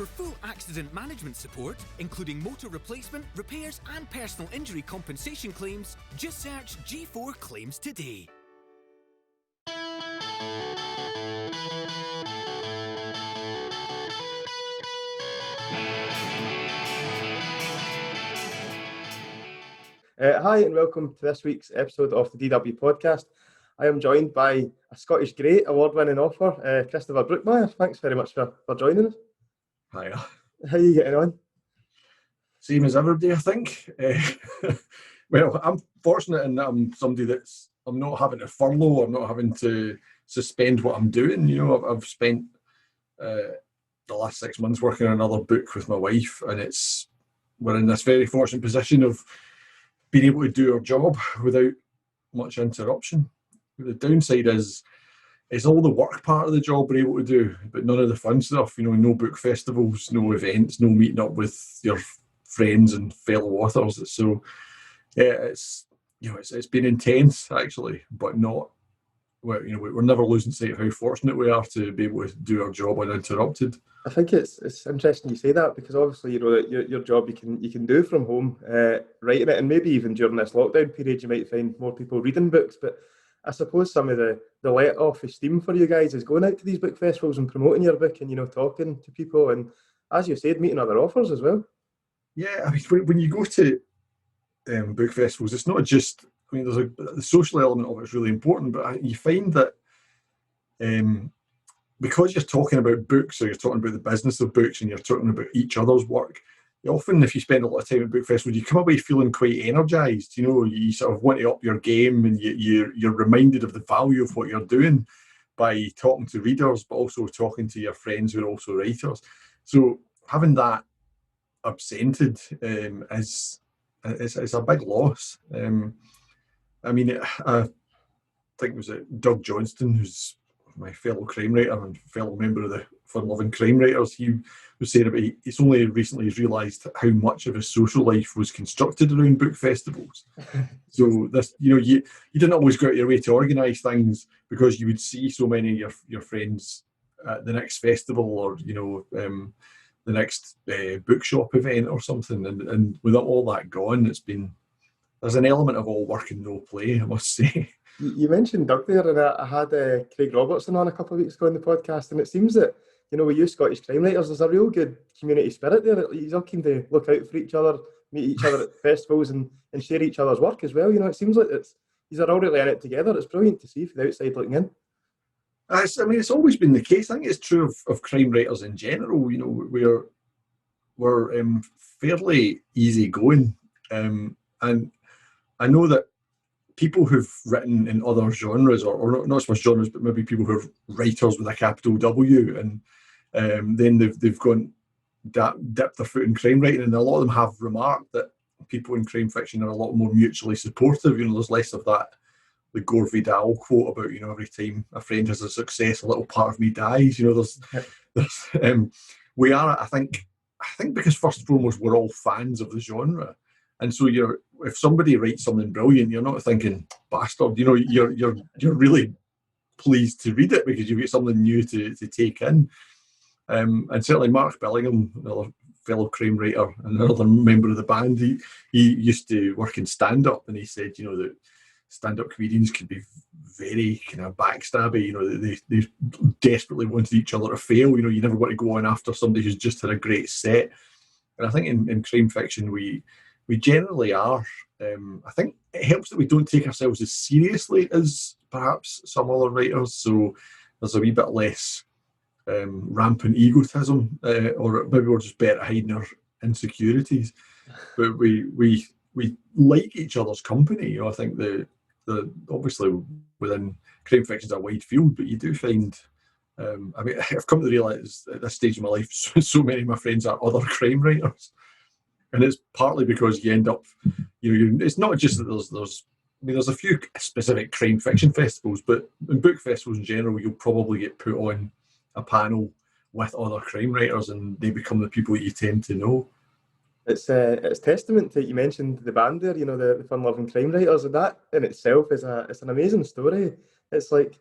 For full accident management support, including motor replacement, repairs and personal injury compensation claims, just search G4 Claims today. Hi and welcome to this week's episode of the DW podcast. I am joined by a Scottish great award-winning author, Christopher Brookmyre. Thanks very much for joining us. Hiya. How are you getting on? Same as everybody, I think. Well, I'm fortunate in that I'm somebody I'm not having to furlough, I'm not having to suspend what I'm doing. You know, I've spent the last 6 months working on another book with my wife, and we're in this very fortunate position of being able to do our job without much interruption. The downside is all the work part of the job we're able to do, but none of the fun stuff. You know, no book festivals, no events, no meeting up with your friends and fellow authors. So, yeah, it's been intense actually, but not. Well, you know, we're never losing sight of how fortunate we are to be able to do our job uninterrupted. I think it's interesting you say that, because obviously, you know, that your job you can do from home, writing it, and maybe even during this lockdown period you might find more people reading books. But I suppose some of the let off of steam for you guys is going out to these book festivals and promoting your book and, you know, talking to people and, as you said, meeting other authors as well. Yeah, I mean, when you go to book festivals, it's not just, I mean, the social element of it is really important, but you find that because you're talking about books, or you're talking about the business of books, and you're talking about each other's work, often if you spend a lot of time at book festivals, you come away feeling quite energised. You know, you sort of want to up your game, and you're reminded of the value of what you're doing by talking to readers, but also talking to your friends who are also writers. So having that absented is a big loss. I mean, I think it was Doug Johnston, who's my fellow crime writer and fellow member of the Fun Lovin Crime Writers. He was saying about it's only recently realised how much of his social life was constructed around book festivals. So this, you know, you didn't always go out of your way to organise things because you would see so many of your friends at the next festival, or, you know, the next bookshop event or something. And with all that gone, there's an element of all work and no play, I must say. You mentioned Doug there, and I had Craig Robertson on a couple of weeks ago on the podcast, and it seems that, you know, with you Scottish crime writers, there's a real good community spirit there. You're all keen to look out for each other, meet each other at festivals, and share each other's work as well. You know, it seems like these are all really in it together. It's brilliant to see from the outside looking in. I mean, it's always been the case. I think it's true of crime writers in general. You know, we're fairly easygoing, and I know that people who've written in other genres, or not so much genres, but maybe people who are writers with a capital W, and then they've gone dipped their foot in crime writing, and a lot of them have remarked that people in crime fiction are a lot more mutually supportive. You know, there's less of that, the Gore Vidal quote about, you know, every time a friend has a success, a little part of me dies. You know, we are, I think because first and foremost we're all fans of the genre. And so if somebody writes something brilliant, you're not thinking bastard. You know, you're really pleased to read it because you get something new to take in. And certainly Mark Billingham, another fellow crime writer and another member of the band, he used to work in stand-up, and he said, you know, that stand-up comedians can be very kind of backstabby. You know, they desperately wanted each other to fail. You know, you never want to go on after somebody who's just had a great set. And I think in crime fiction we generally are. I think it helps that we don't take ourselves as seriously as perhaps some other writers, so there's a wee bit less rampant egotism, or maybe we're just better at hiding our insecurities. But we like each other's company. You know, I think the obviously within crime fiction is a wide field, but you do find. I mean, I've come to realise at this stage of my life, so many of my friends are other crime writers. And it's partly because you end up, you know, it's not just that there's a few specific crime fiction festivals, but in book festivals in general, you'll probably get put on a panel with other crime writers, and they become the people that you tend to know. It's testament to, you mentioned the band there, you know, the Fun Lovin Crime Writers, and that in itself is it's an amazing story. It's like,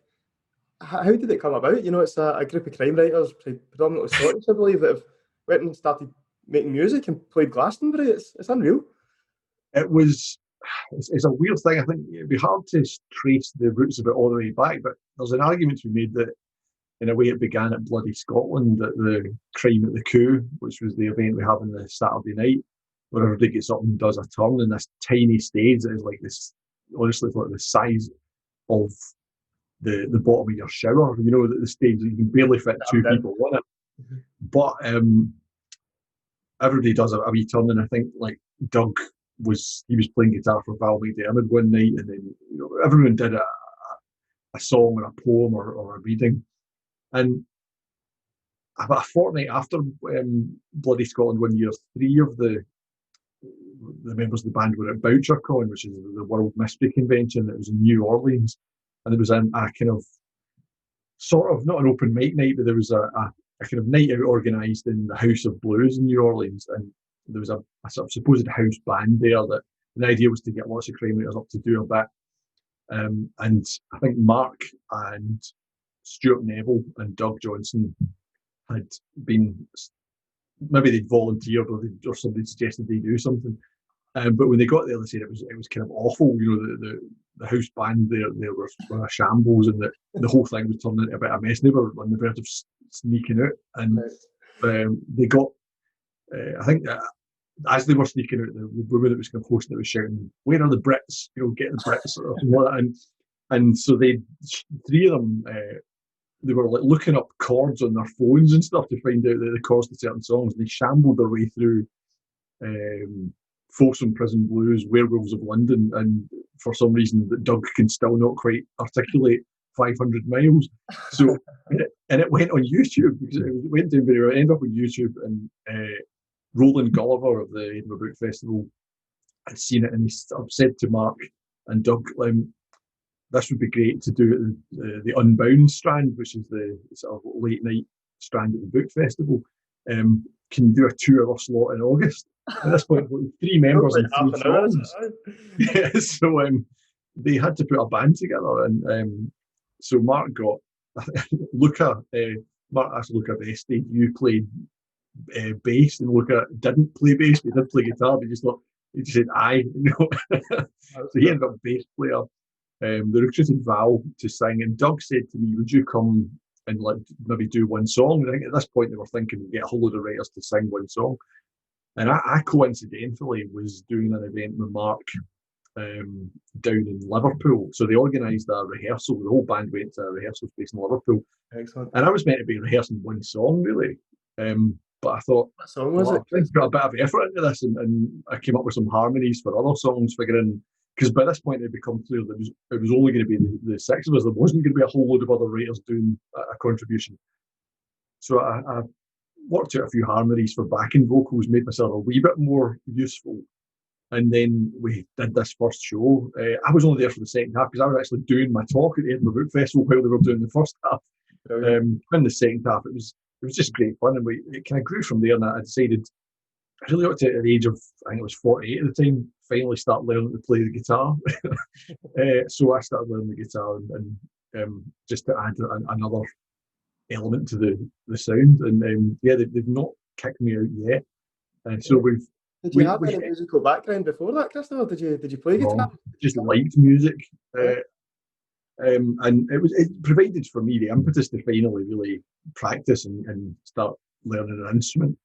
how did it come about? You know, it's a group of crime writers, predominantly Scottish, I believe, that have went and started making music and played Glastonbury. It's unreal. It's a weird thing. I think it'd be hard to trace the roots of it all the way back, but there's an argument to be made that in a way it began at bloody Scotland, at the Crime at the Coup, which was the event we have on the Saturday night, where everybody gets up and does a turn in this tiny stage that is like this, honestly, it's like the size of the bottom of your shower, you know, the stage that you can barely fit two people on it. Mm-hmm. But everybody does a wee turn, and I think like Doug was playing guitar for Val McDermid one night, and then everyone did a song or a poem or a reading. And about a fortnight after Bloody Scotland 1 year, 3 of the members of the band were at BoucherCon, which is the World Mystery Convention. It was in New Orleans, and there was a kind of sort of not an open mic night, but there was a kind of night out organised in the House of Blues in New Orleans, and there was a sort of supposed house band there. That the idea was to get lots of crime writers up to do a bit, and I think Mark and Stuart Neville and Doug Johnson had been, maybe they'd volunteered or somebody suggested they do something. But when they got there, they said it was kind of awful. The house band there were a shambles, and the whole thing was turning into a bit of a mess. And they were on the verge of sneaking out, and they got. I think as they were sneaking out, the woman that was kind of hosting it was shouting, "Where are the Brits? Get the Brits!" or something like that. And so three of them. They were like looking up chords on their phones and stuff to find out the chords to certain songs. And they shambled their way through Folsom Prison Blues, Werewolves of London, and for some reason that Doug can still not quite articulate 500 miles. So, and it went on YouTube, because it went down very well. It ended up on YouTube, and Roland Gulliver of the Edinburgh Book Festival had seen it, and he said to Mark and Doug, this would be great to do at the Unbound strand, which is the sort of late night strand at the book festival. Can you do a 2-hour slot in August? At this point, 3 members and 3 songs. Yeah, so they had to put a band together, and so Mark got Luca. Mark asked Luca Vesti, "You played bass," and Luca didn't play bass. He did play guitar, but he just said aye. So he ended up bass player. They recruited Val to sing, and Doug said to me, "Would you come and maybe do one song?" And I think at this point they were thinking we'd get a whole load of writers to sing one song. And I coincidentally was doing an event with Mark down in Liverpool. So they organised a rehearsal. The whole band went to a rehearsal space in Liverpool. Excellent. And I was meant to be rehearsing one song, really. But I thought, what song was it? I've got a bit of effort into this, and I came up with some harmonies for other songs, figuring, because by this point it had become clear that it was only going to be the 6 of us. There wasn't going to be a whole load of other writers doing a contribution. So I worked out a few harmonies for backing vocals, made myself a wee bit more useful. And then we did this first show. I was only there for the second half, because I was actually doing my talk at the Edinburgh Book Festival while they were doing the first half. In the second half, it was just great fun, and it kind of grew from there. And I decided, I really ought to, at the age of, I think it was 48 at the time, finally start learning to play the guitar. So I started learning the guitar, and just to add another element to the sound. And they've not kicked me out yet. And so Did you have any musical background before that, Christopher? Did you play guitar? Just liked music. And it provided for me the impetus to finally really practice and start learning an instrument.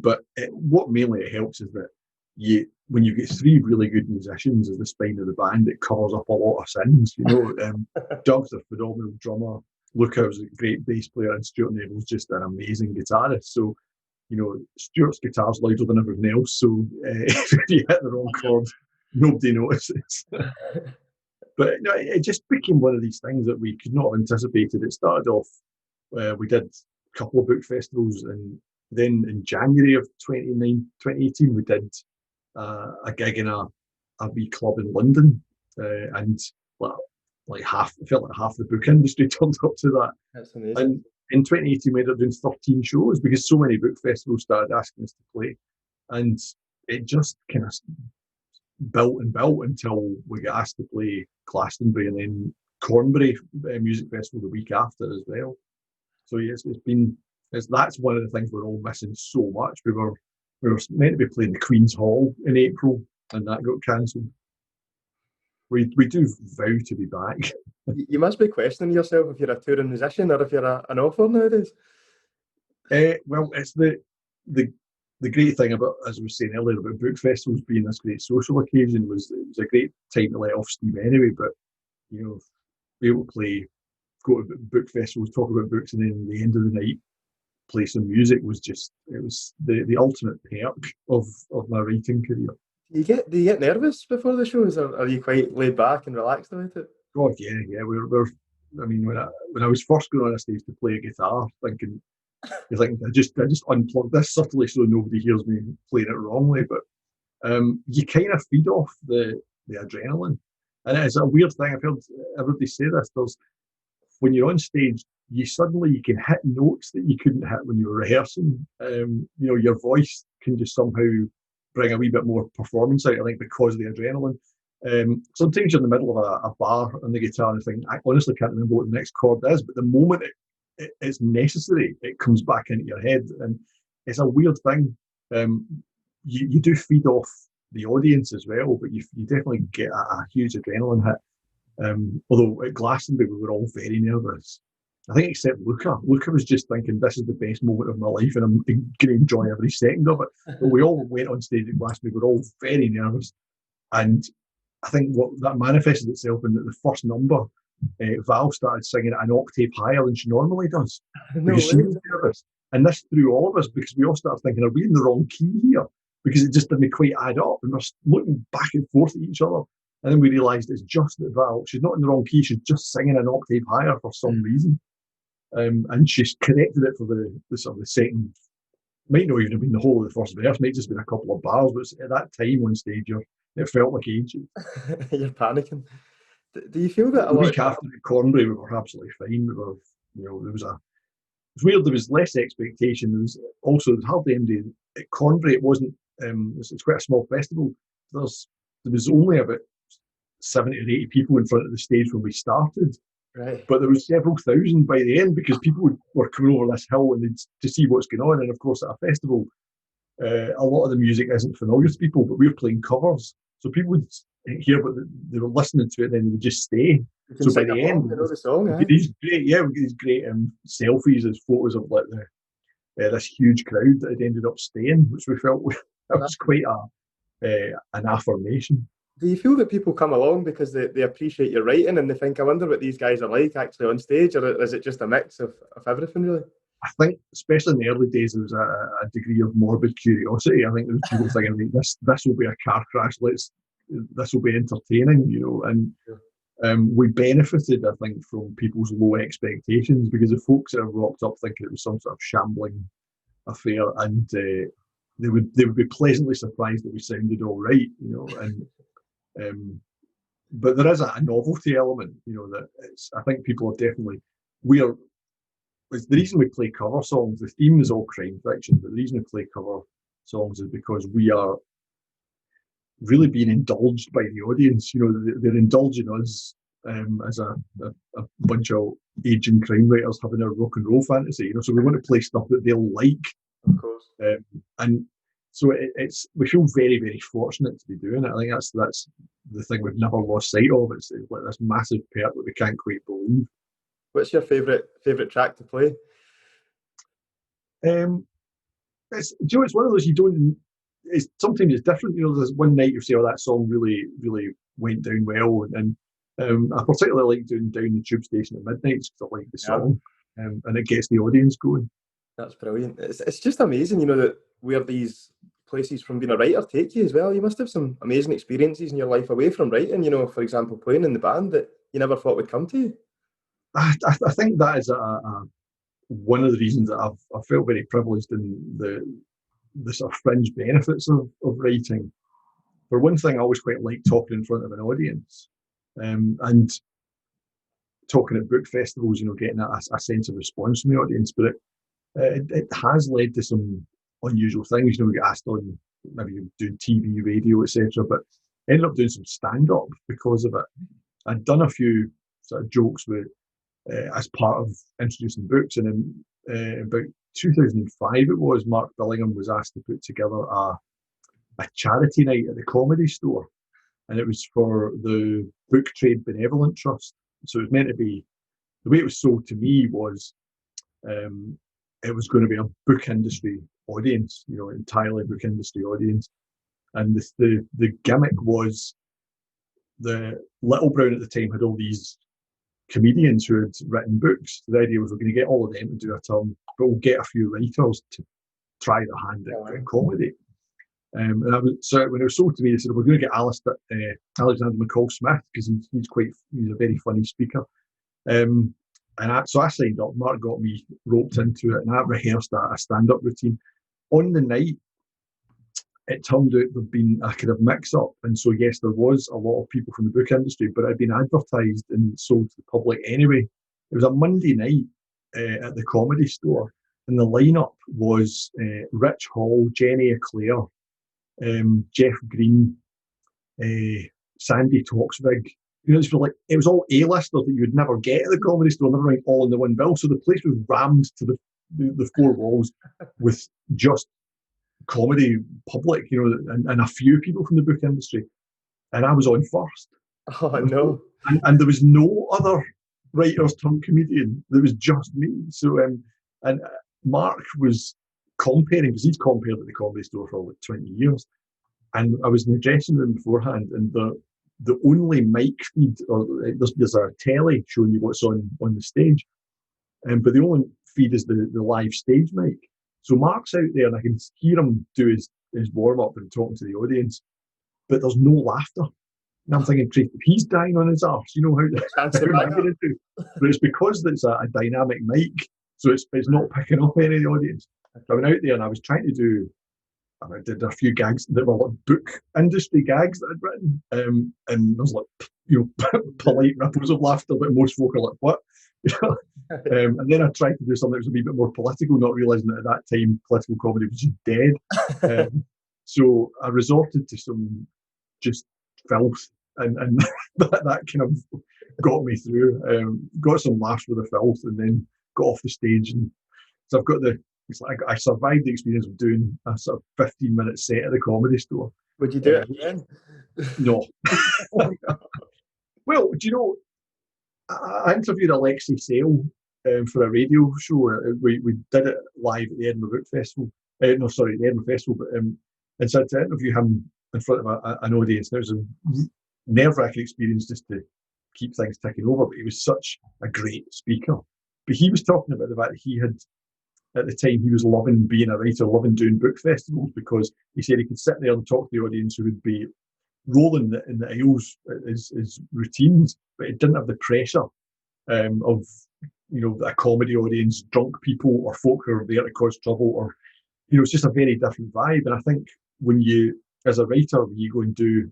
But what mainly it helps is that when you get 3 really good musicians as the spine of the band, it covers up a lot of sins. Doug's a phenomenal drummer. Luca was a great bass player, and Stuart Neville's just an amazing guitarist. So, Stuart's guitar's louder than everything else. So if you hit the wrong chord, nobody notices. But it just became one of these things that we could not have anticipated. It started off, we did a couple of book festivals, and then in January of 2018, we did a gig in a wee club in London, and it felt like half the book industry turned up to that. That's amazing. And in 2018, we ended up doing 13 shows, because so many book festivals started asking us to play, and it just kind of built and built until we got asked to play Glastonbury, and then Cornbury Music Festival the week after as well. So yes, it's been That's one of the things we're all missing so much. We were meant to be playing the Queen's Hall in April, and that got cancelled. We do vow to be back. You must be questioning yourself if you're a touring musician or if you're an author nowadays. Well, it's the great thing about, as I was saying earlier, about book festivals being this great social occasion, was it was a great time to let off steam anyway. But be able to go to book festivals, talk about books, and then at the end of the night play some music was the ultimate perk of my writing career. Do you get nervous before the shows, or are you quite laid back and relaxed about it? God, yeah. We're. I mean, when I was first going on a stage to play a guitar, thinking I just unplugged this subtly so nobody hears me playing it wrongly. But you kind of feed off the adrenaline, and it's a weird thing. I've heard everybody say this. When you're on stage, you can hit notes that you couldn't hit when you were rehearsing. Your voice can just somehow bring a wee bit more performance out, I think, because of the adrenaline. Sometimes you're in the middle of a bar on the guitar and think, I honestly can't remember what the next chord is, but the moment it's necessary, it comes back into your head. And it's a weird thing. You do feed off the audience as well, but you definitely get a huge adrenaline hit. Although at Glastonbury we were all very nervous. I think except Luca. Luca was just thinking, this is the best moment of my life and I'm going to enjoy every second of it. But we all went on stage at Glastonbury, we were all very nervous. And I think what that manifested itself in the first number, Val started singing at an octave higher than she normally does. Because she was nervous. And this threw all of us, because we all started thinking, are we in the wrong key here? Because it just didn't quite add up. And we're looking back and forth at each other. And then we realised it's just that Val, she's not in the wrong key, she's just singing an octave higher for some reason. And she's corrected it for the sort of the second, might not even have been the whole of the first verse, might just been a couple of bars, but at that time on stage, it felt like ages. You're panicking. Do you feel that a week after at Cornbury, we were absolutely fine. It was weird, there was less expectation. There was hardly anybody at Cornbury. It wasn't, it's quite a small festival. There was only about 70 or 80 people in front of the stage when we started. Right. But there was several thousand by the end, because people were coming over this hill and to see what's going on. And of course, at a festival, a lot of the music isn't familiar to people, but we're playing covers. So people would hear what they were listening to it, and then they would just stay. So by the end, the song, we get these great selfies as photos of like this huge crowd that had ended up staying, which we felt that was quite an affirmation. Do you feel that people come along because they appreciate your writing and they think, I wonder what these guys are like actually on stage, or is it just a mix of everything, really? I think, especially in the early days, there was a degree of morbid curiosity. I think there was people thinking, this will be a car crash, this will be entertaining, and we benefited, I think, from people's low expectations, because the folks that have rocked up thinking it was some sort of shambling affair, and they would be pleasantly surprised that we sounded all right, but there is a novelty element, that I think people are definitely, it's the reason we play cover songs. The theme is all crime fiction, but the reason we play cover songs is because we are really being indulged by the audience. They're indulging us as a bunch of aging crime writers having a rock and roll fantasy. So we want to play stuff that they'll like. Of course. And so we feel very, very fortunate to be doing it. I think that's the thing we've never lost sight of. It's like this massive perk that we can't quite believe. What's your favourite track to play? It's one of those sometimes it's different. There's one night you say, oh, that song really, really went down well, and I particularly like doing Down the Tube Station at Midnight because I like the song, and it gets the audience going. That's brilliant. It's just amazing, that where these places from being a writer take you as well. You must have some amazing experiences in your life away from writing, for example, playing in the band that you never thought would come to you. I think that is one of the reasons that I've felt very privileged in the sort of fringe benefits of writing. For one thing, I always quite like talking in front of an audience, and talking at book festivals, getting a sense of response from the audience. But it has led to some unusual things. We get asked on, maybe doing TV, radio, etc. But I ended up doing some stand-up because of it. I'd done a few sort of jokes with as part of introducing books, and then about 2005 it was, Mark Billingham was asked to put together a charity night at the Comedy Store, and it was for the Book Trade Benevolent Trust. So it was meant to be, the way it was sold to me was it was going to be a book industry audience, entirely book industry audience. And the gimmick was, the Little Brown at the time had all these comedians who had written books. The idea was, we're going to get all of them to do a term, but we'll get a few writers to try their hand at comedy. And so when it was sold to me, they said, we're going to get Alexander McCall Smith, because he's a very funny speaker. So I signed up. Mark got me roped into it, and I rehearsed a stand-up routine. On the night, it turned out there'd been a kind of mix-up, and so yes, there was a lot of people from the book industry, but it had been advertised and sold to the public anyway. It was a Monday night at the Comedy Store, and the lineup was Rich Hall, Jenny Eclair, Jeff Green, Sandy Toksvig. It was all A-listers that you would never get at the Comedy Store, never mind all in the one bill. So the place was rammed to the four walls with just comedy public, and a few people from the book industry. And I was on first. Oh, no. And there was no other writers turned comedian. There was just me. So, and Mark was comparing, because he's compared at the Comedy Store for like 20 years. And I was in the dressing room beforehand, and the only mic feed, or there's a telly showing you what's on the stage, but the only feed is the live stage mic. So Mark's out there, and I can hear him do his warm-up and talking to the audience, but there's no laughter. And I'm thinking, if he's dying on his arse, how am I going to do? But it's because it's a dynamic mic, so it's not picking up any of the audience. I went out there and I was trying to do, and I did a few gags that were like book industry gags that I'd written, and there's polite ripples of laughter, but most folk are like, what? And then I tried to do something that was a wee bit more political, not realising that at that time political comedy was just dead. So I resorted to some just filth, and that kind of got me through. Got some laughs with the filth, and then got off the stage. And so I've got I survived the experience of doing a sort of 15-minute set at the Comedy Store. Would you do it again? No. Well, do you know, I interviewed Alexei Sale for a radio show. We did it live at the Edinburgh Book Festival. The Edinburgh Festival. But and so to interview him in front of an audience, there was a nerve-wracking experience just to keep things ticking over. But he was such a great speaker. But he was talking about the fact that he had, at the time, he was loving being a writer, loving doing book festivals, because he said he could sit there and talk to the audience who would be rolling in the aisles as routines, but it didn't have the pressure of a comedy audience, drunk people or folk who are there to cause trouble, or it's just a very different vibe. And I think when you, as a writer, when you go and do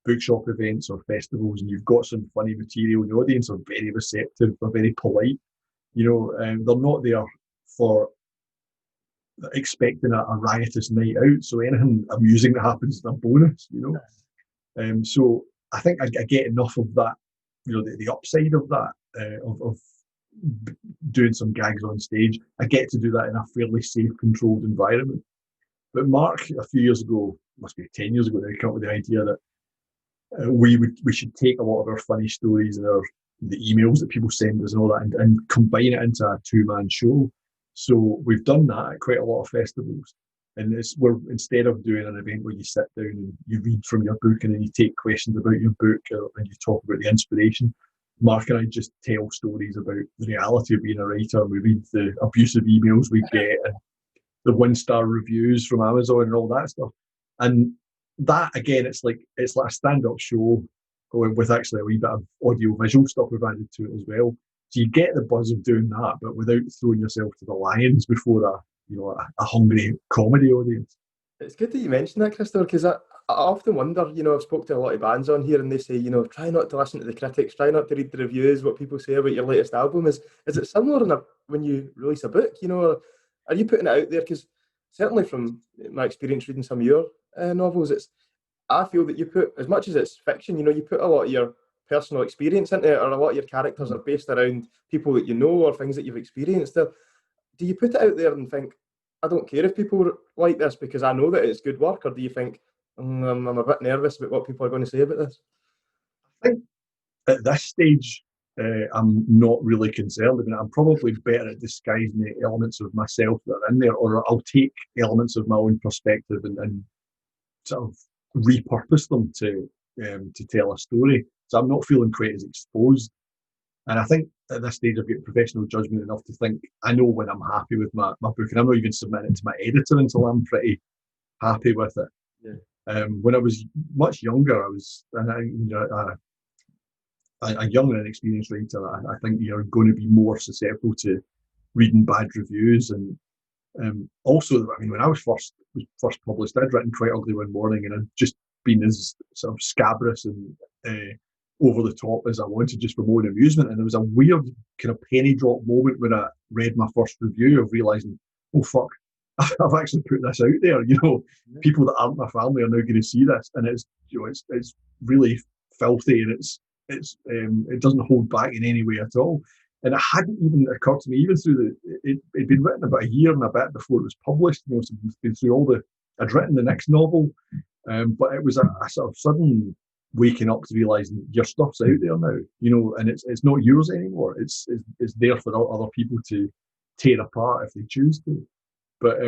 bookshop events or festivals and you've got some funny material, the audience are very receptive, they're very polite. They're not there for expecting a riotous night out, so anything amusing that happens is a bonus. So I think I get enough of that, the upside of that, of doing some gags on stage. I get to do that in a fairly safe, controlled environment. But Mark, a few years ago, must be 10 years ago now, came up with the idea that we should take a lot of our funny stories and the emails that people send us and all that, and combine it into a two-man show. So we've done that at quite a lot of festivals. And we're, instead of doing an event where you sit down and you read from your book and then you take questions about your book and you talk about the inspiration, Mark and I just tell stories about the reality of being a writer. We read the abusive emails we get and the 1-star reviews from Amazon and all that stuff. And that, again, it's like a stand-up show with actually a wee bit of audio-visual stuff we've added to it as well. So you get the buzz of doing that, but without throwing yourself to the lions before a hungry comedy audience. It's good that you mentioned that, Christopher, because I often wonder, I've spoken to a lot of bands on here and they say, try not to listen to the critics, try not to read the reviews, what people say about your latest album. Is it similar when you release a book, are you putting it out there? Because certainly from my experience reading some of your novels, I feel that you put, as much as it's fiction, you put a lot of your personal experience into it, or a lot of your characters are based around people that you know or things that you've experienced. Do do you put it out there and think, I don't care if people like this because I know that it's good work, or do you think, I'm a bit nervous about what people are going to say about this? I think at this stage, I'm not really concerned. I mean, I'm probably better at disguising the elements of myself that are in there, or I'll take elements of my own perspective and sort of repurpose them to tell a story. So I'm not feeling quite as exposed. And I think at this stage I've got professional judgment enough to think I know when I'm happy with my book, and I'm not even submitting it to my editor until I'm pretty happy with it. Yeah. When I was much younger, a young and inexperienced writer, I think you're going to be more susceptible to reading bad reviews. And also, I mean, when I was first published, I'd written Quite Ugly One Morning, and I'd just been as sort of scabrous and over the top as I wanted, just for my own amusement. And there was a weird kind of penny drop moment when I read my first review of realising, oh fuck, I've actually put this out there. People that aren't my family are now going to see this, and it's really filthy, and it doesn't hold back in any way at all. And it hadn't even occurred to me, even through it'd been written about a year and a bit before it was published. So it's been through I'd written the next novel, but it was a sort of sudden waking up to realising your stuff's out there now, and it's not yours anymore. It's there for other people to tear apart if they choose to. But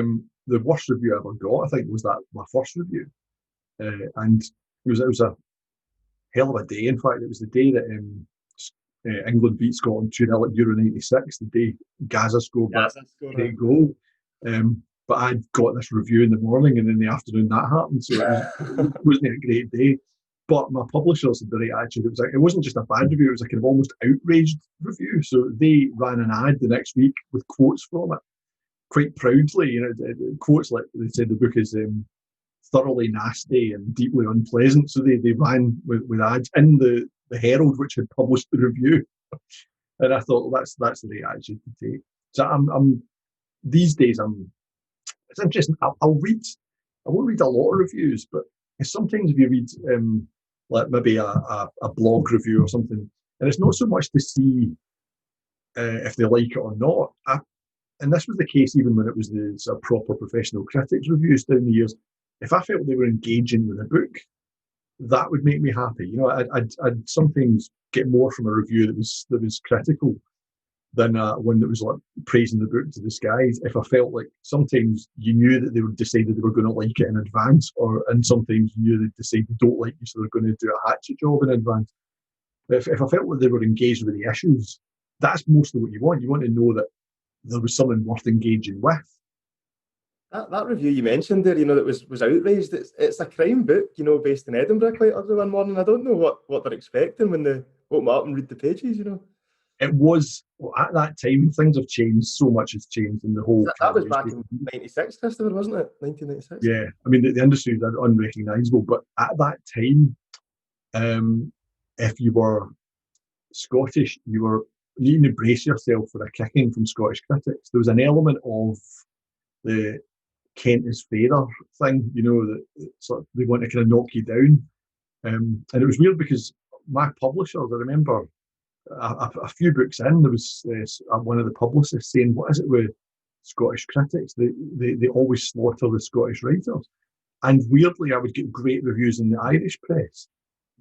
the worst review I ever got, I think, was my first review, and it was a hell of a day. In fact, it was the day that England beat Scotland 2-0 at Euro '96. The day Gaza scored that great goal. But I'd got this review in the morning, and in the afternoon that happened. So it wasn't a great day. But my publishers had the right attitude. It wasn't just a bad review, it was a kind of almost outraged review. So they ran an ad the next week with quotes from it, quite proudly. Quotes like they said the book is thoroughly nasty and deeply unpleasant. So they ran with ads in the Herald, which had published the review. And I thought, well, that's the right attitude to take. So I'm these days, it's interesting. I won't read a lot of reviews, but sometimes if you read like maybe a blog review or something, and it's not so much to see if they like it or not. And this was the case even when it was the sort of proper professional critics reviews down the years. If I felt they were engaging with a book, that would make me happy. I'd sometimes get more from a review that was critical than one that was like praising the book to the skies. If I felt like sometimes you knew that they were decided they were going to like it in advance, and sometimes you knew they decided they don't like you, so they're going to do a hatchet job in advance. But if I felt like they were engaged with the issues, that's mostly what you want. You want to know that there was something worth engaging with. That review you mentioned there, that was outraged. It's a crime book, based in Edinburgh. Quite Ugly One Morning. I don't know what they're expecting when they open up and read the pages. It was at that time. Things have changed. So much has changed in the whole. That was back in '96, Christopher, wasn't it? 1996. Yeah, I mean the industry is unrecognisable, but at that time, if you were Scottish, you need to brace yourself for a kicking from Scottish critics. There was an element of the Kent is fairer thing, that sort of, they want to kind of knock you down. And it was weird because my publishers, I remember a few books in, there was one of the publicists saying, what is it with Scottish critics? They always slaughter the Scottish writers. And weirdly, I would get great reviews in the Irish press.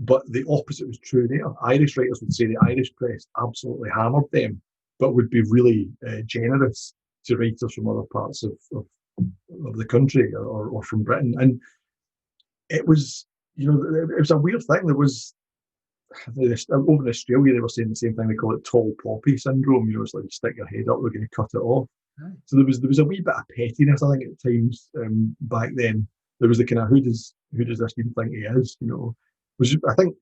But the opposite was true there. Irish writers would say the Irish press absolutely hammered them, but would be really generous to writers from other parts of the country or from Britain. And it was, it was a weird thing. There was, over in Australia, they were saying the same thing. They call it tall poppy syndrome. It's like you stick your head up, we're going to cut it off. Right. So there was a wee bit of pettiness, I think, at times back then. There was the kind of, who does this even think he is? Which I think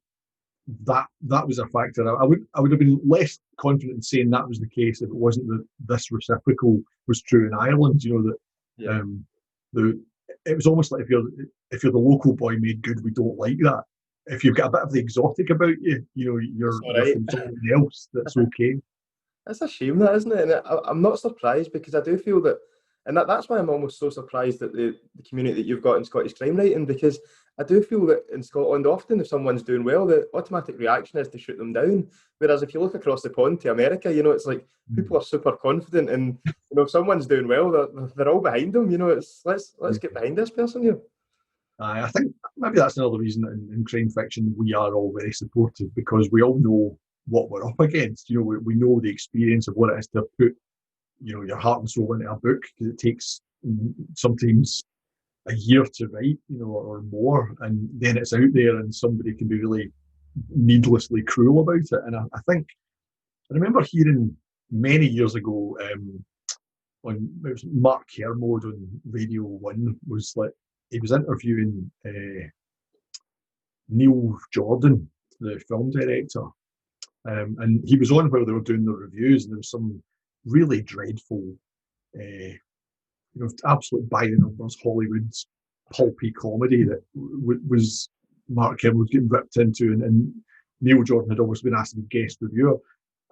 that was a factor. I would have been less confident in saying that was the case if it wasn't that this reciprocal was true in Ireland. It was almost like if you're the local boy made good, we don't like that. If you've got a bit of the exotic about you, you're from something else, that's okay. That's a shame, that, isn't it? And I'm not surprised, because I do feel that And that's why I'm almost so surprised at the community that you've got in Scottish crime writing, because I do feel that in Scotland, often if someone's doing well, the automatic reaction is to shoot them down. Whereas if you look across the pond to America, it's like people are super confident, and if someone's doing well, they're all behind them. It's let's get behind this person here. I think maybe that's another reason in crime fiction we are all very supportive, because we all know what we're up against. We know the experience of what it is to put your heart and soul into a book, because it takes sometimes a year to write, or more, and then it's out there and somebody can be really needlessly cruel about it. And I think I remember hearing many years ago it was Mark Kermode on Radio 1 was like, he was interviewing Neil Jordan, the film director, and he was on while they were doing the reviews, and there was some really dreadful, absolute by the numbers Hollywood's pulpy comedy that was Mark Kermode getting ripped into, and Neil Jordan had always been asked to be guest reviewer,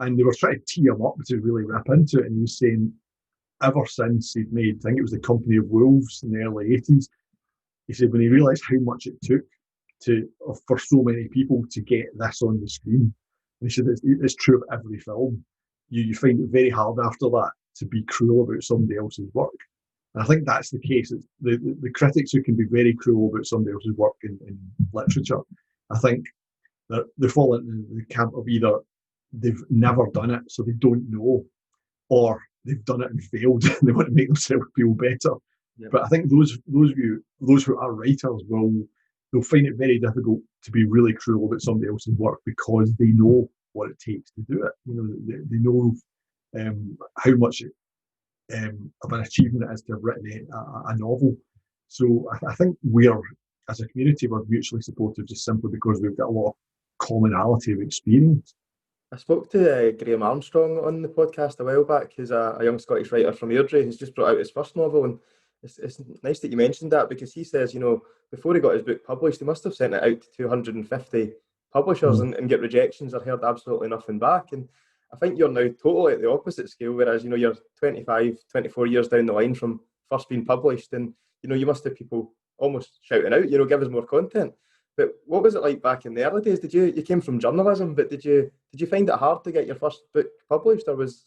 and they were trying to tee him up to really rip into it, and he was saying ever since he'd made, I think it was The Company of Wolves in the early 80s, he said when he realised how much it took for so many people to get this on the screen, and he said it's true of every film, you find it very hard after that to be cruel about somebody else's work. And I think that's the case. It's the critics who can be very cruel about somebody else's work in literature, I think that they fall into the camp of either they've never done it, so they don't know, or they've done it and failed and they want to make themselves feel better. Yep. But I think those who are writers they'll find it very difficult to be really cruel about somebody else's work, because they know what it takes to do it. They know how much of an achievement it is to have written a novel. So I think as a community, we're mutually supportive just simply because we've got a lot of commonality of experience. I spoke to Graham Armstrong on the podcast a while back, who's a young Scottish writer from Airdrie who's just brought out his first novel, and it's nice that you mentioned that, because he says, before he got his book published, he must have sent it out to 250 publishers and get rejections or heard absolutely nothing back. And I think you're now totally at the opposite scale, whereas, you're 25, 24 years down the line from first being published, and, you must have people almost shouting out, give us more content. But what was it like back in the early days? You came from journalism, but did you find it hard to get your first book published, or was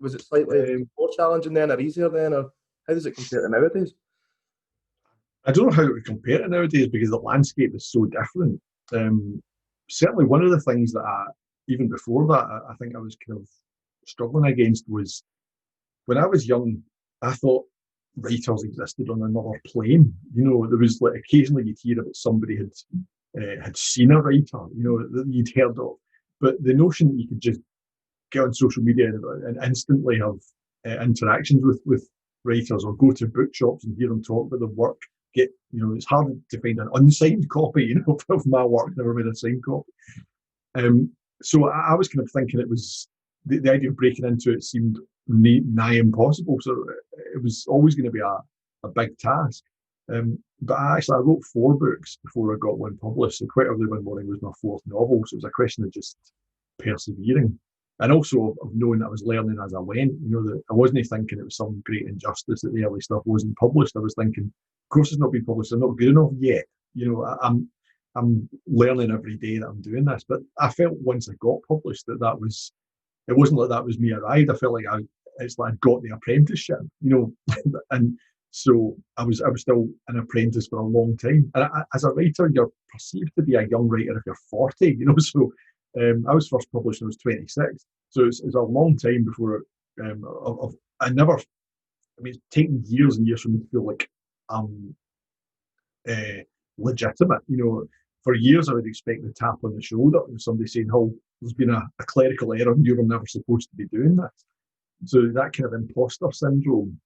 it slightly more challenging then, or easier then, or how does it compare to nowadays? I don't know how to compare it nowadays, because the landscape is so different. Certainly one of the things that even before that, I think I was kind of struggling against was when I was young, I thought writers existed on another plane. There was like occasionally you'd hear about somebody had seen a writer, that you'd heard of, but the notion that you could just get on social media and instantly have interactions with writers, or go to bookshops and hear them talk about their work, it's hard to find an unsigned copy, of my work, never made a signed copy. So I was kind of thinking it was the idea of breaking into it seemed nigh impossible. So it was always going to be a big task. But I wrote 4 books before I got one published. So quite early one morning was my 4th novel. So it was a question of just persevering. And also of knowing that I was learning as I went, that I wasn't thinking it was some great injustice that the early stuff wasn't published. I was thinking, of course it's not been published, I'm not good enough yet. I'm learning every day that I'm doing this. But I felt once I got published it wasn't like that was me arrived. I felt like it's like I'd got the apprenticeship, and so I was still an apprentice for a long time. And as a writer, you're perceived to be a young writer if you're 40, so I was first published when I was 26. So it's a long time before it's taken years and years for me to feel like I'm legitimate. For years I would expect the tap on the shoulder of somebody saying, "Oh, there's been a clerical error and you were never supposed to be doing this." So that kind of imposter syndrome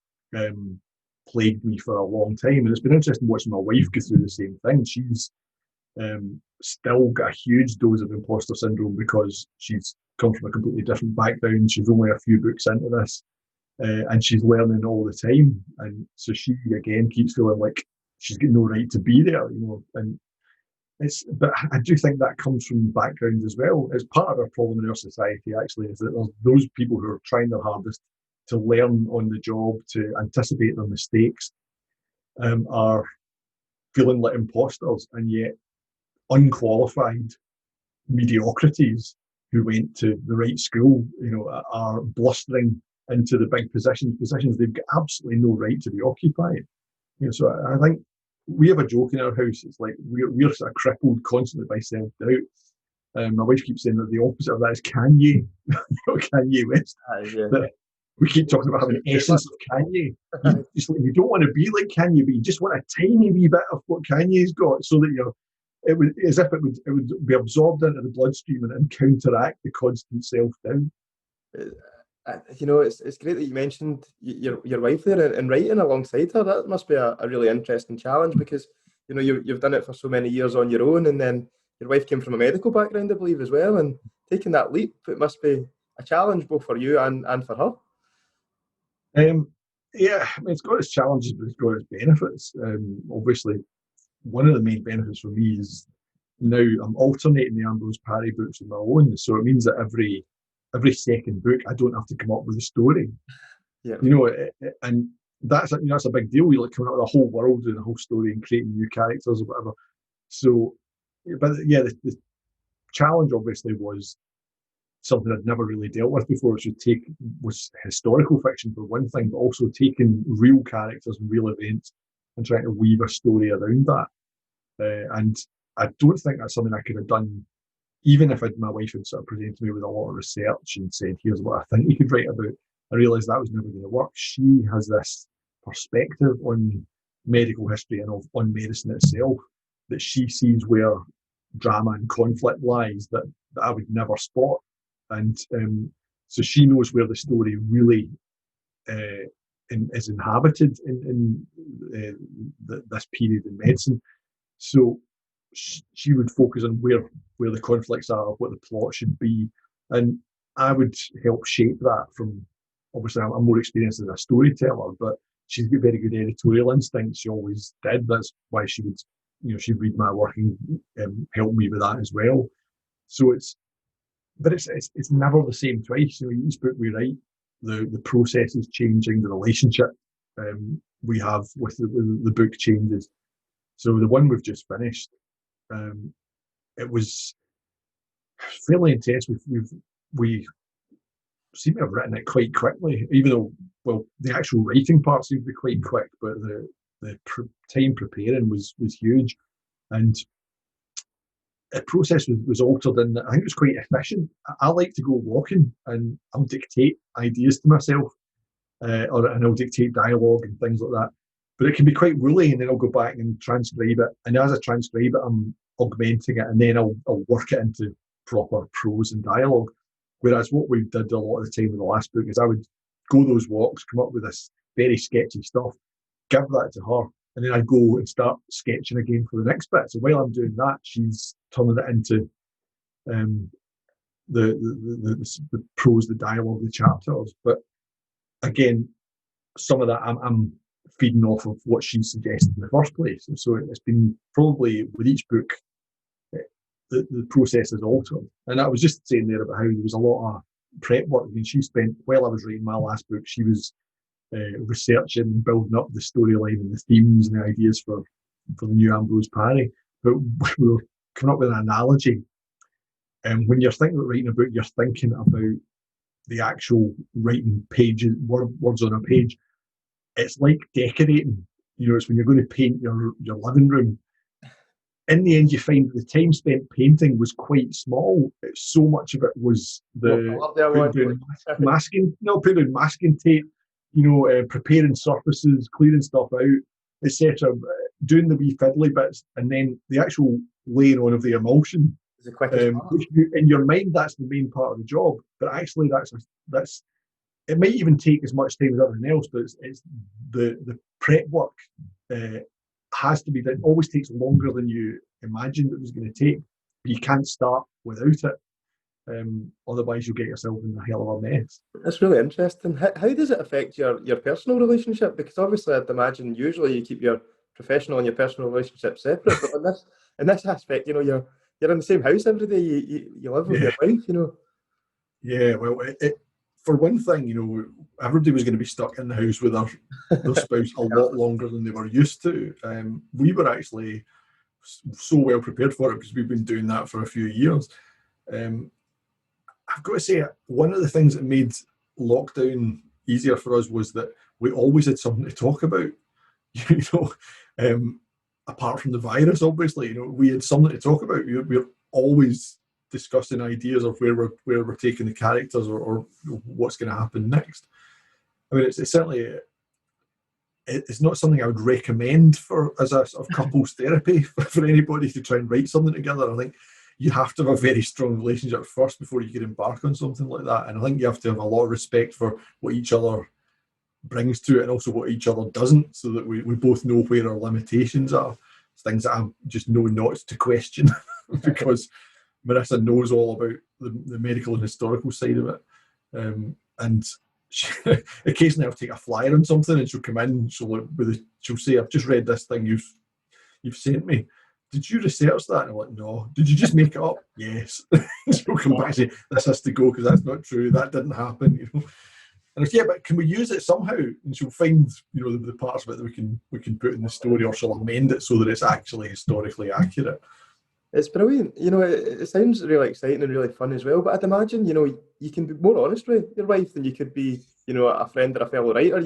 plagued me for a long time. And it's been interesting watching my wife go through the same thing. She's still got a huge dose of imposter syndrome because she's come from a completely different background. She's only a few books into this, and she's learning all the time. And so she again keeps feeling like she's got no right to be there, and but I do think that comes from background as well. It's part of our problem in our society, actually, is that there's those people who are trying their hardest learn on the job, to anticipate their mistakes, are feeling like imposters, and yet unqualified mediocrities who went to the right school, are blustering into the big positions they've got absolutely no right to be occupying. So I think we have a joke in our house. It's like we're sort of crippled constantly by self-doubt. My wife keeps saying that the opposite of that is Kanye, Kanye West. That we keep talking about having the essence of Kanye. You don't want to be like Kanye, but you just want a tiny wee bit of what Kanye's got, so that it would be absorbed into the bloodstream and counteract the constant self-doubt. It's great that you mentioned your wife there and writing alongside her. That must be a really interesting challenge, because you've done it for so many years on your own, and then your wife came from a medical background, I believe, as well, and taking that leap, it must be a challenge both for you and for her. Yeah, I mean, it's got its challenges, but it's got its benefits. Obviously, one of the main benefits for me is now I'm alternating the Ambrose Parry books with my own, so it means that every second book I don't have to come up with a story. Yeah, and that's a big deal. You're like coming up with a whole world and a whole story and creating new characters or whatever. So, but yeah, the challenge obviously was something I'd never really dealt with before, which was historical fiction for one thing, but also taking real characters and real events and trying to weave a story around that. And I don't think that's something I could have done, even if my wife had sort of presented me with a lot of research and said, here's what I think you could write about. I realised that was never going to work. She has this perspective on medical history and on medicine itself, that she sees where drama and conflict lies that I would never spot. And so she knows where the story really is inhabited in this period in medicine. So she would focus on where the conflicts are, what the plot should be, and I would help shape that. From obviously I'm more experienced as a storyteller, but she's got very good editorial instincts. She always did. That's why she would, she'd read my work and help me with that as well. So it's never the same twice. Each book we write, the process is changing, the relationship we have with the book changes. So the one we've just finished, it was fairly intense. We seem to have written it quite quickly, even though, well, the actual writing part seemed to be quite quick, but the time preparing was huge, and the process was altered, and I think it was quite efficient. I like to go walking and I'll dictate ideas to myself, and I'll dictate dialogue and things like that. But it can be quite woolly, and then I'll go back and transcribe it. And as I transcribe it, I'm augmenting it, and then I'll work it into proper prose and dialogue. Whereas what we did a lot of the time with the last book is I would go those walks, come up with this very sketchy stuff, give that to her, and then I'd go and start sketching again for the next bit. So while I'm doing that, she's turning it into the prose, the dialogue, the chapters. But again, some of that I'm feeding off of what she suggested in the first place. And so it's been probably with each book, the process is altered. And I was just saying there about how there was a lot of prep work. I mean, she spent, while I was writing my last book, she was researching and building up the storyline and the themes and the ideas for the new Ambrose Parry. But we were coming up with an analogy. And when you're thinking about writing a book, you're thinking about the actual writing pages, words on a page. It's like decorating. It's when you're going to paint your living room. In the end, you find that the time spent painting was quite small. So much of it was putting down masking tape, preparing surfaces, clearing stuff out, etc. Doing the wee fiddly bits, and then the actual laying on of the emulsion. Which in your mind, that's the main part of the job, but actually that's it might even take as much time as everything else, but it's the prep work has to be done. It always takes longer than you imagined it was going to take, but you can't start without it. Otherwise you'll get yourself in a hell of a mess. That's really interesting. How does it affect your personal relationship? Because obviously I'd imagine usually you keep your professional and your personal relationship separate, but in this aspect, you're in the same house every day. You live with your wife, Yeah, well, for one thing, everybody was going to be stuck in the house with their spouse a lot longer than they were used to. We were actually so well prepared for it because we've been doing that for a few years. I've got to say, one of the things that made lockdown easier for us was that we always had something to talk about. Apart from the virus, obviously, we had something to talk about. We're always discussing ideas of where we're taking the characters or what's going to happen next. I mean, it's certainly, it's not something I would recommend as a sort of couples therapy for anybody to try and write something together. I think you have to have a very strong relationship first before you can embark on something like that. And I think you have to have a lot of respect for what each other brings to it and also what each other doesn't, so that we both know where our limitations are. It's things that I just know not to question because Marissa knows all about the medical and historical side of it. And occasionally I'll take a flyer on something and she'll come in, she'll say, I've just read this thing you've sent me. Did you research that? And I'm like, no. Did you just make it up? Yes. She'll come back and say, this has to go because that's not true. That didn't happen. And I say, yeah, but can we use it somehow? And she'll find, the parts of it that we can put in the story, or she'll amend it so that it's actually historically accurate. It's brilliant. It sounds really exciting and really fun as well. But I'd imagine, you can be more honest with your wife than you could be, a friend or a fellow writer.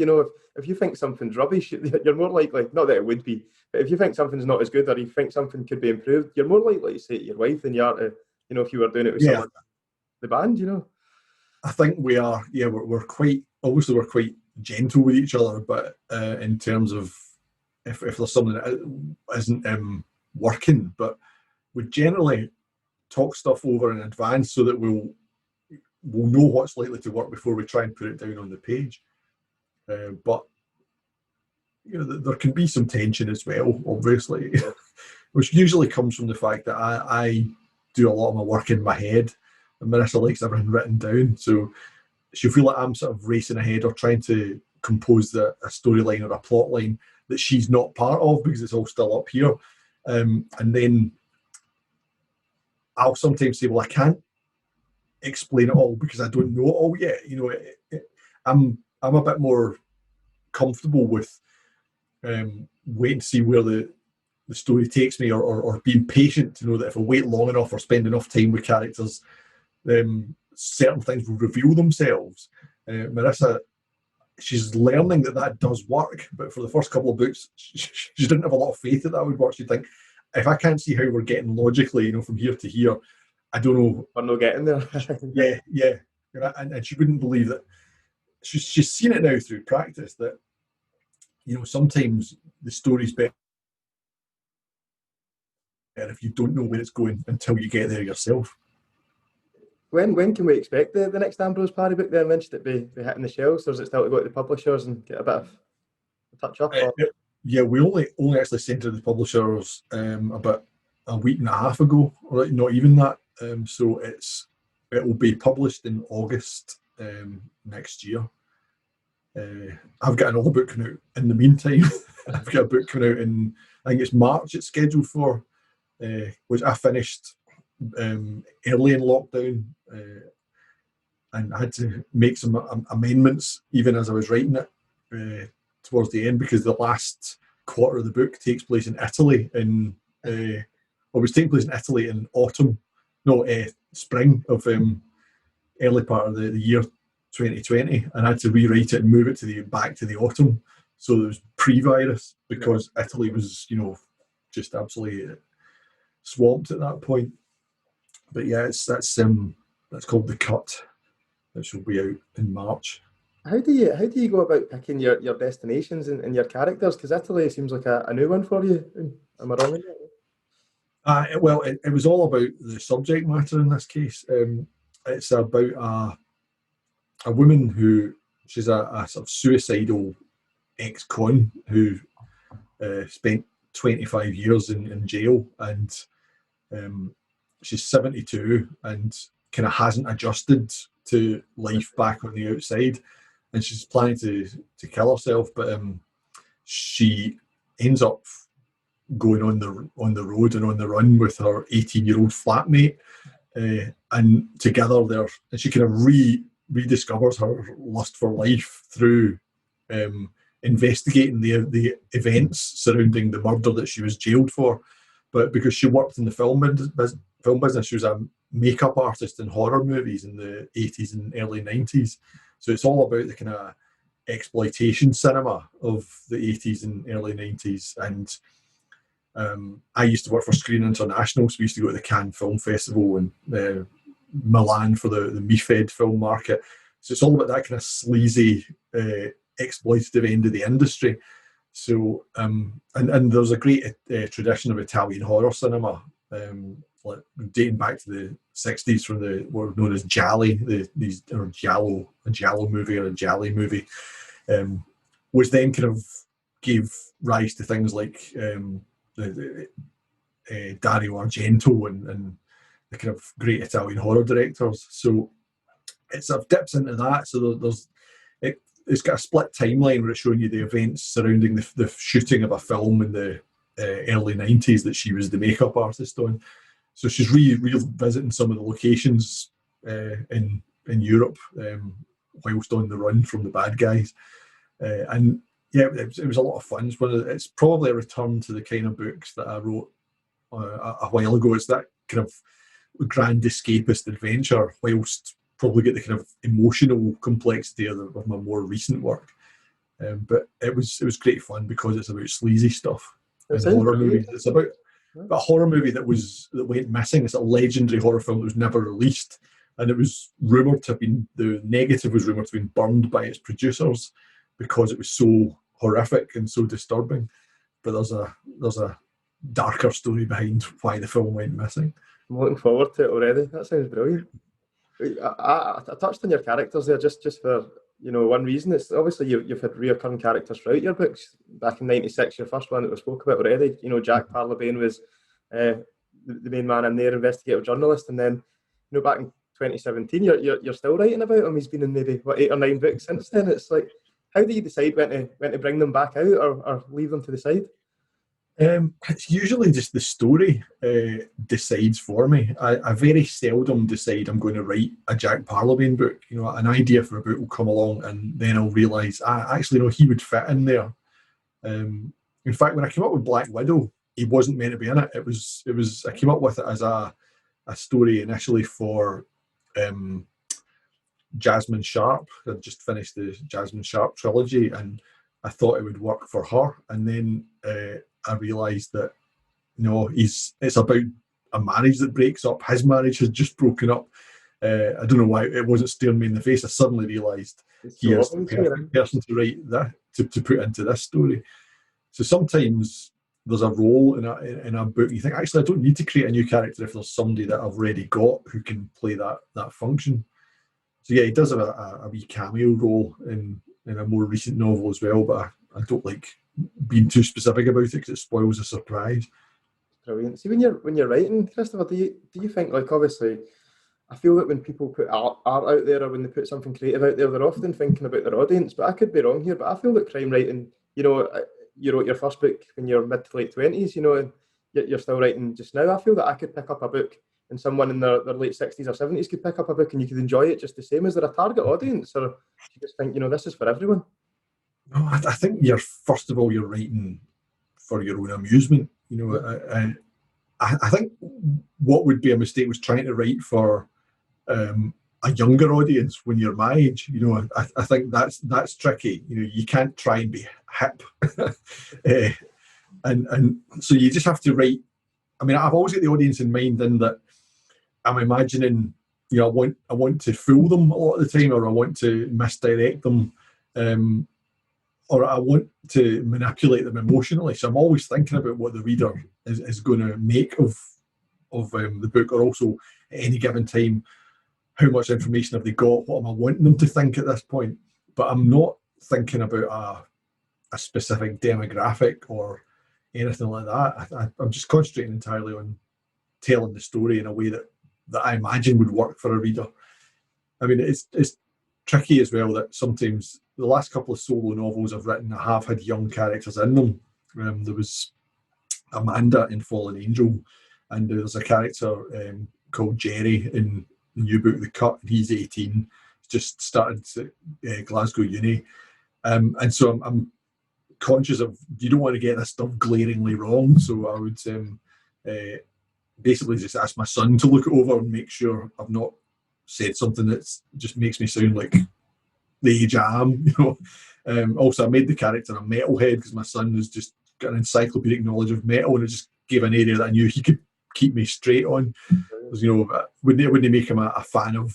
If you think something's rubbish, you're more likely, not that it would be, but if you think something's not as good or you think something could be improved, you're more likely to say it to your wife than you are to, if you were doing it with someone, the band, I think we are, we're quite gentle with each other, but in terms of if there's something that isn't working, but we generally talk stuff over in advance so that we'll know what's likely to work before we try and put it down on the page. But there can be some tension as well, obviously, which usually comes from the fact that I do a lot of my work in my head, and Marissa likes everything written down, so she'll feel like I'm sort of racing ahead or trying to compose a storyline or a plot line that she's not part of because it's all still up here. And then I'll sometimes say, well, I can't explain it all because I don't know it all yet. I'm a bit more comfortable with waiting to see where the story takes me, or being patient to know that if I wait long enough or spend enough time with characters, certain things will reveal themselves. Marissa, she's learning that does work, but for the first couple of books, she didn't have a lot of faith that would work. She'd think, if I can't see how we're getting logically, from here to here, I don't know. We're not getting there. yeah. And she wouldn't believe that. She's seen it now through practice that, sometimes the story's better if you don't know where it's going until you get there yourself. When can we expect the next Ambrose Parry book? Then mentioned it be hitting the shelves, or is it still to go to the publishers and get a bit of a touch up? Yeah, we only actually sent it to the publishers about a week and a half ago, or not even that. So it will be published in August next year. I've got another book coming out in the meantime. I've got a book coming out in, I think it's March. It's scheduled for, which I finished early in lockdown, and I had to make some amendments even as I was writing it towards the end, because the last quarter of the book takes place in Italy it was taking place in Italy in spring of early part of the year 2020, and I had to rewrite it and move it back to the autumn, so it was pre-virus, because Italy was just absolutely swamped at that point. But yeah, that's called The Cut, which will be out in March. How do you go about picking your destinations and your characters? Because Italy seems like a new one for you. Am I wrong in that? Well, it was all about the subject matter in this case. It's about a woman who, she's a sort of suicidal ex-con who spent 25 years in jail, and she's 72 and kind of hasn't adjusted to life back on the outside, and she's planning to kill herself, but she ends up going on the road and on the run with her 18-year-old flatmate, and together and she kind of rediscovers her lust for life through investigating the events surrounding the murder that she was jailed for. But because she worked in the film business, she was a makeup artist in horror movies in the 80s and early 90s. So it's all about the kind of exploitation cinema of the 80s and early 90s. And I used to work for Screen International, so we used to go to the Cannes Film Festival and Milan for the MIFED film market. So it's all about that kind of sleazy, exploitative end of the industry. So, and there's a great tradition of Italian horror cinema, like dating back to the 60s from what were known as Gialli, a Giallo movie or a Gialli movie, which then kind of gave rise to things like Dario Argento and the kind of great Italian horror directors. So it sort of dips into that. So it's got a split timeline where it's showing you the events surrounding the shooting of a film in the early 90s that she was the makeup artist on. So she's revisiting some of the locations in Europe whilst on the run from the bad guys. And yeah, it was a lot of fun. It's probably a return to the kind of books that I wrote a while ago. It's that kind of grand escapist adventure whilst probably get the kind of emotional complexity of my more recent work. But it was great fun because it's about sleazy stuff and horror movies. It's about a horror movie that went missing. It's a legendary horror film that was never released, and it was rumoured to have been, the negative was rumoured to have been burned by its producers because it was so horrific and so disturbing. But there's a darker story behind why the film went missing. I'm looking forward to it already. That sounds brilliant. I touched on your characters there just for one reason. It's obviously you've had recurring characters throughout your books. Back in '96, your first one that we spoke about already. Jack Parlebane was the main man in there, investigative journalist, and then back in 2017, you're still writing about him. He's been in maybe 8 or 9 books since then. It's like, how do you decide when to bring them back out or leave them to the side? It's usually just the story decides for me. I very seldom decide I'm going to write a Jack Parlebane book. An idea for a book will come along and then I'll realise, actually, he would fit in there. In fact, when I came up with Black Widow, he wasn't meant to be in it. It was I came up with it as a story initially for Jasmine Sharp. I'd just finished the Jasmine Sharp trilogy and I thought it would work for her. And then I realised that it's about a marriage that breaks up. His marriage has just broken up. I don't know why it wasn't staring me in the face. I suddenly realised he is the perfect person to write that to put into this story. So sometimes there's a role in a book. You think, actually, I don't need to create a new character if there's somebody that I've already got who can play that function. So yeah, he does have a wee cameo role in a more recent novel as well, but I don't like being too specific about it because it spoils the surprise. Brilliant. See, when you're writing, Christopher, do you think, like, obviously, I feel that when people put art out there or when they put something creative out there, they're often thinking about their audience. But I could be wrong here, but I feel that crime writing, you wrote your first book when you're mid to late 20s, and you're still writing just now. I feel that I could pick up a book and someone in their late 60s or 70s could pick up a book and you could enjoy it just the same. Is there a target audience, or do you just think, this is for everyone? No, I think first of all, you're writing for your own amusement. I think what would be a mistake was trying to write for a younger audience when you're my age. I think that's tricky. You can't try and be hip, and so you just have to write. I mean, I've always got the audience in mind, in that I'm imagining, I want to fool them a lot of the time, or I want to misdirect them, or I want to manipulate them emotionally. So I'm always thinking about what the reader is going to make of the book, or also at any given time, how much information have they got, what am I wanting them to think at this point. But I'm not thinking about a specific demographic or anything like that. I'm just concentrating entirely on telling the story in a way that I imagine would work for a reader. I mean, it's tricky as well that sometimes the last couple of solo novels I've written, I have had young characters in them. There was Amanda in Fallen Angel, and there's a character called Jerry in the new book The Cut, and he's 18. just started at Glasgow Uni. And so I'm conscious of, you don't want to get this stuff glaringly wrong. So I would basically just ask my son to look it over and make sure I've not said something that just makes me sound like the age I am, Also, I made the character a metalhead because my son has just got an encyclopedic knowledge of metal, and it just gave an area that I knew he could keep me straight on. Because, wouldn't make him a fan of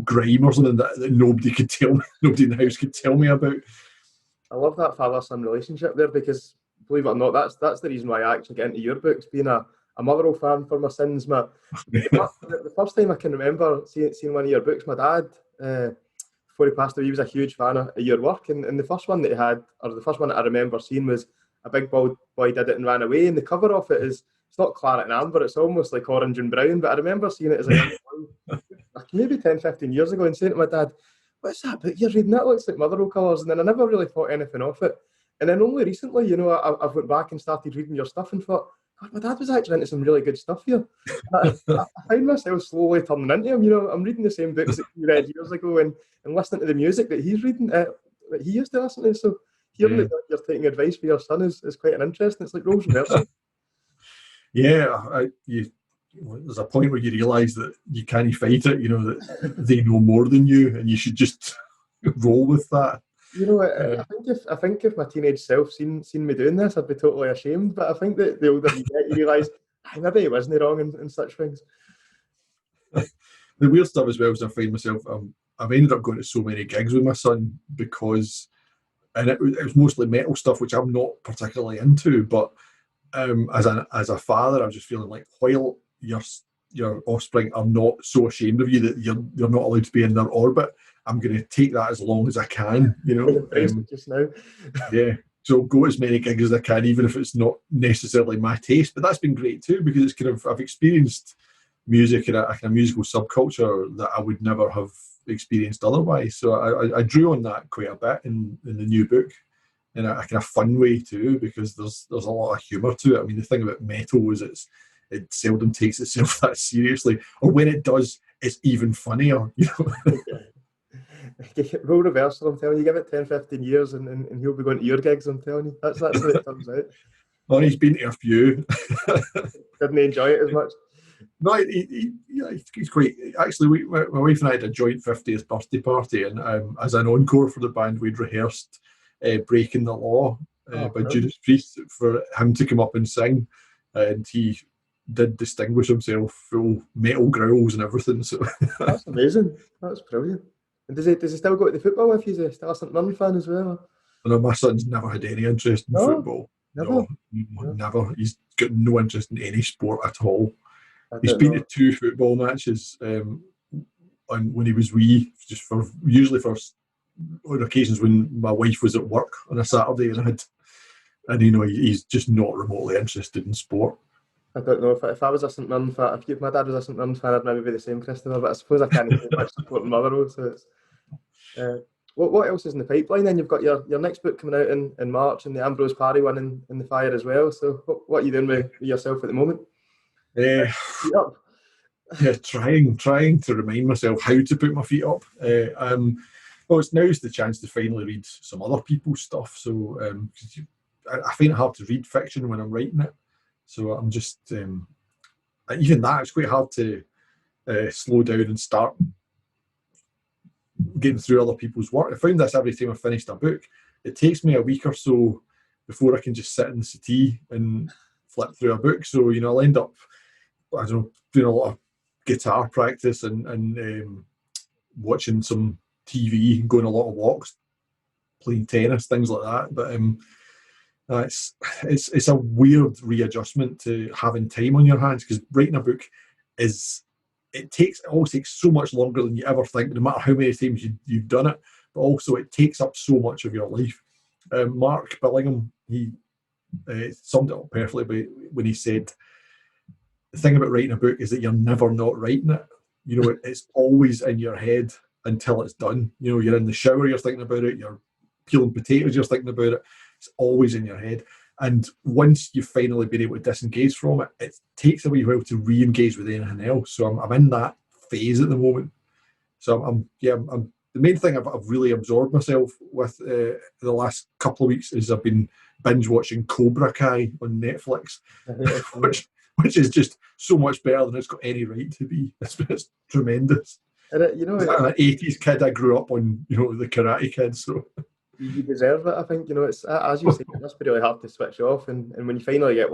grime or something that nobody could tell me, nobody in the house could tell me about. I love that father-son relationship there, because believe it or not, that's the reason why I actually get into your books, being a Motherwell fan for my sins. The first time I can remember seeing one of your books, my dad, before he passed away, he was a huge fan of your work, and the first one that he had, or the first one that I remember seeing, was A Big Bald Boy Did It and Ran Away, and the cover of it is, it's not claret and amber, it's almost like orange and brown, but I remember seeing it as a young boy, like maybe 10, 15 years ago, and saying to my dad, "What's that book you're reading? That looks like Motherwell colours." And then I never really thought anything of it. And then only recently, I've went back and started reading your stuff and thought, God, my dad was actually into some really good stuff here. I find myself slowly turning into him. I'm reading the same books that he read years ago, and listening to the music that he's reading, that he used to listen to. So hearing that you're taking advice for your son is quite an interesting. It's like roles reversal. Yeah, there's a point where you realise that you can't fight it, that they know more than you, and you should just roll with that. I think if my teenage self seen me doing this, I'd be totally ashamed. But I think that the older you get, you realise maybe he wasn't wrong in such things. The weird stuff as well is I find myself, I've ended up going to so many gigs with my son because, and it was mostly metal stuff, which I'm not particularly into, but as a father, I'm just feeling like, while your offspring are not so ashamed of you that you're not allowed to be in their orbit, I'm going to take that as long as I can, just now. Yeah, so go as many gigs as I can, even if it's not necessarily my taste. But that's been great too, because it's kind of, I've experienced music in a kind of musical subculture that I would never have experienced otherwise. So I drew on that quite a bit in the new book, in a kind of fun way too, because there's a lot of humour to it. I mean, the thing about metal is it seldom takes itself that seriously, or when it does, it's even funnier. Role reversal, I'm telling you. Give it 10, 15 years and he'll be going to your gigs, I'm telling you. That's how it turns out. Oh, he's been to a few. Didn't he enjoy it as much? No, he's quite... Actually, my wife and I had a joint 50th birthday party, and as an encore for the band, we'd rehearsed Breaking the Law by Judas Priest for him to come up and sing, and he did distinguish himself, full metal growls and everything. So that's amazing. That's brilliant. And does he still go to the football if he's still a St Mirren fan as well? No, my son's never had any interest in football. Never? No, never. He's got no interest in any sport at all. He's been to 2 football matches when he was wee, usually on occasions when my wife was at work on a Saturday, and he's just not remotely interested in sport. I don't know if I was a St Mirren fan. If my dad was a St Mirren fan, I'd maybe be the same, Christopher. But I suppose I can't say much supporting Motherwell. So it's, what else is in the pipeline? Then you've got your next book coming out in March, and the Ambrose Parry one in the fire as well. So what are you doing with yourself at the moment? Feet up. Yeah, trying to remind myself how to put my feet up. Well, now's the chance to finally read some other people's stuff. So I find it hard to read fiction when I'm writing it. So I'm just, even that, it's quite hard to slow down and start getting through other people's work. I found this every time I finished a book. It takes me a week or so before I can just sit in the settee and flip through a book. So, I'll end up, doing a lot of guitar practice and watching some TV, going a lot of walks, playing tennis, things like that. But it's a weird readjustment to having time on your hands, because writing a book always takes so much longer than you ever think, no matter how many times you've done it. But also it takes up so much of your life. Mark Billingham, he summed it up perfectly when he said, the thing about writing a book is that you're never not writing it. It's always in your head until it's done. You're in the shower, you're thinking about it. You're peeling potatoes, you're thinking about it. It's always in your head. And once you've finally been able to disengage from it, it takes a wee while to re-engage with anything else. So I'm in that phase at the moment. So I'm the main thing I've really absorbed myself with the last couple of weeks is I've been binge watching Cobra Kai on Netflix, which is just so much better than it's got any right to be. It's tremendous. And I'm an 80s kid. I grew up on, the Karate Kid, so you deserve it. I think, it's, as you say, it must be really hard to switch off, and when you finally get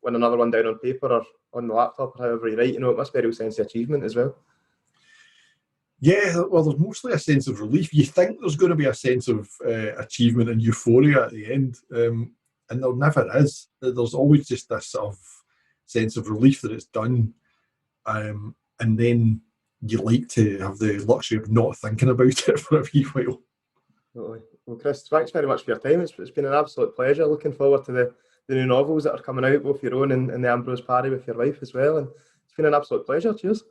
another one down on paper or on the laptop or however you write, it must be a real sense of achievement as well. Yeah, well, there's mostly a sense of relief. You think there's going to be a sense of achievement and euphoria at the end, and there never is. There's always just this sort of sense of relief that it's done, and then you like to have the luxury of not thinking about it for a wee while. Totally. Well, Chris, thanks very much for your time. It's been an absolute pleasure. Looking forward to the new novels that are coming out, both your own and the Ambrose Parry with your wife as well. And it's been an absolute pleasure. Cheers.